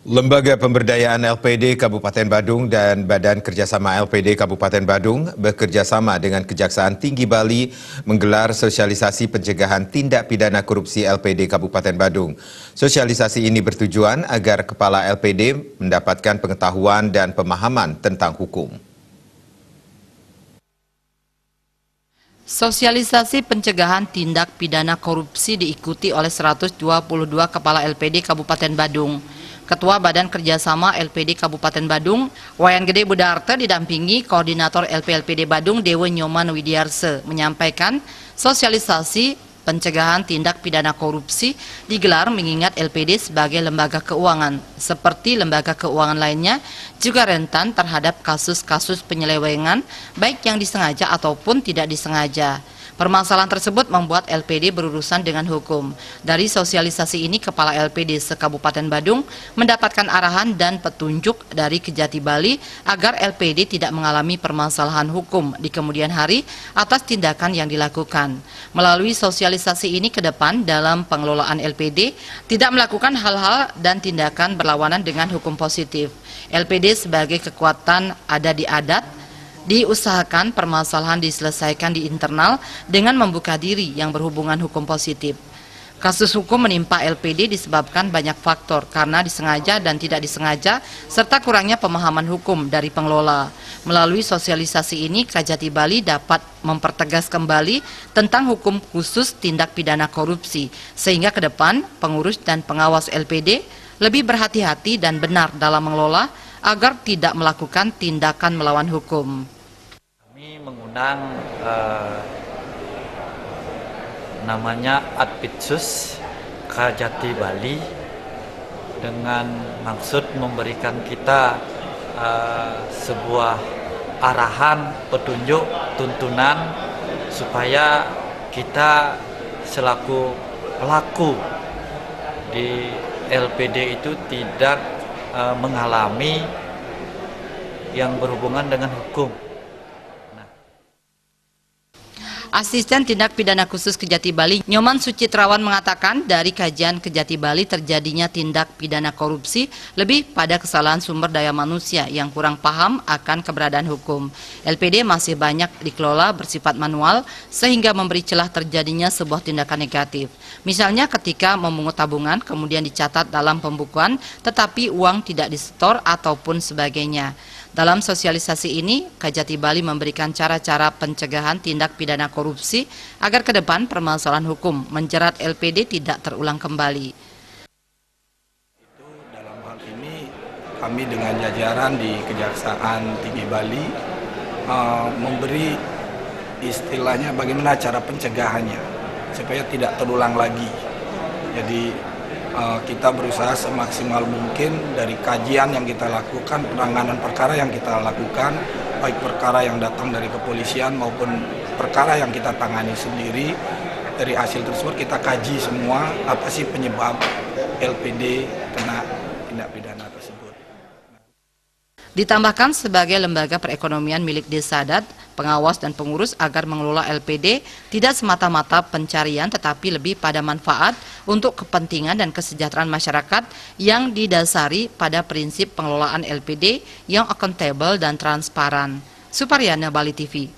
Lembaga Pemberdayaan LPD Kabupaten Badung dan Badan Kerjasama LPD Kabupaten Badung bekerjasama dengan Kejaksaan Tinggi Bali menggelar sosialisasi pencegahan tindak pidana korupsi LPD Kabupaten Badung. Sosialisasi ini bertujuan agar kepala LPD mendapatkan pengetahuan dan pemahaman tentang hukum. Sosialisasi pencegahan tindak pidana korupsi diikuti oleh 122 kepala LPD Kabupaten Badung. Ketua Badan Kerjasama LPD Kabupaten Badung, Wayan Gede Budarte didampingi Koordinator LPLPD Badung Dewa Nyoman Widiarse menyampaikan sosialisasi pencegahan tindak pidana korupsi digelar mengingat LPD sebagai lembaga keuangan. Seperti lembaga keuangan lainnya juga rentan terhadap kasus-kasus penyelewengan baik yang disengaja ataupun tidak disengaja. Permasalahan tersebut membuat LPD berurusan dengan hukum. Dari sosialisasi ini, Kepala LPD se-Kabupaten Badung mendapatkan arahan dan petunjuk dari Kejati Bali agar LPD tidak mengalami permasalahan hukum di kemudian hari atas tindakan yang dilakukan. Melalui sosialisasi ini ke depan dalam pengelolaan LPD tidak melakukan hal-hal dan tindakan berlawanan dengan hukum positif. LPD sebagai kekuatan ada di adat, diusahakan permasalahan diselesaikan di internal dengan membuka diri yang berhubungan hukum positif. Kasus hukum menimpa LPD disebabkan banyak faktor karena disengaja dan tidak disengaja serta kurangnya pemahaman hukum dari pengelola. Melalui sosialisasi ini, Kejati Bali dapat mempertegas kembali tentang hukum khusus tindak pidana korupsi sehingga ke depan pengurus dan pengawas LPD lebih berhati-hati dan benar dalam mengelola agar tidak melakukan tindakan melawan hukum. Kami mengundang namanya Adpitsus Kejati Bali dengan maksud memberikan kita sebuah arahan, petunjuk, tuntunan supaya kita selaku pelaku di LPD itu tidak mengalami yang berhubungan dengan hukum. Asisten Tindak Pidana Khusus Kejati Bali, Nyoman Sucitrawan mengatakan dari kajian Kejati Bali terjadinya tindak pidana korupsi lebih pada kesalahan sumber daya manusia yang kurang paham akan keberadaan hukum. LPD masih banyak dikelola bersifat manual sehingga memberi celah terjadinya sebuah tindakan negatif. Misalnya ketika memungut tabungan kemudian dicatat dalam pembukuan tetapi uang tidak disetor ataupun sebagainya. Dalam sosialisasi ini, Kejati Bali memberikan cara-cara pencegahan tindak pidana korupsi agar ke depan permasalahan hukum menjerat LPD tidak terulang kembali. Dalam hal ini, kami dengan jajaran di Kejaksaan Tinggi Bali memberi istilahnya bagaimana cara pencegahannya supaya tidak terulang lagi. Jadi kita berusaha semaksimal mungkin dari kajian yang kita lakukan, penanganan perkara yang kita lakukan, baik perkara yang datang dari kepolisian maupun perkara yang kita tangani sendiri. Dari hasil tersebut kita kaji semua apa sih penyebab LPD kena tindak pidana tersebut. Ditambahkan sebagai lembaga perekonomian milik desa adat, pengawas dan pengurus agar mengelola LPD tidak semata-mata pencarian tetapi lebih pada manfaat untuk kepentingan dan kesejahteraan masyarakat yang didasari pada prinsip pengelolaan LPD yang akuntabel dan transparan. Suparyana, Bali TV.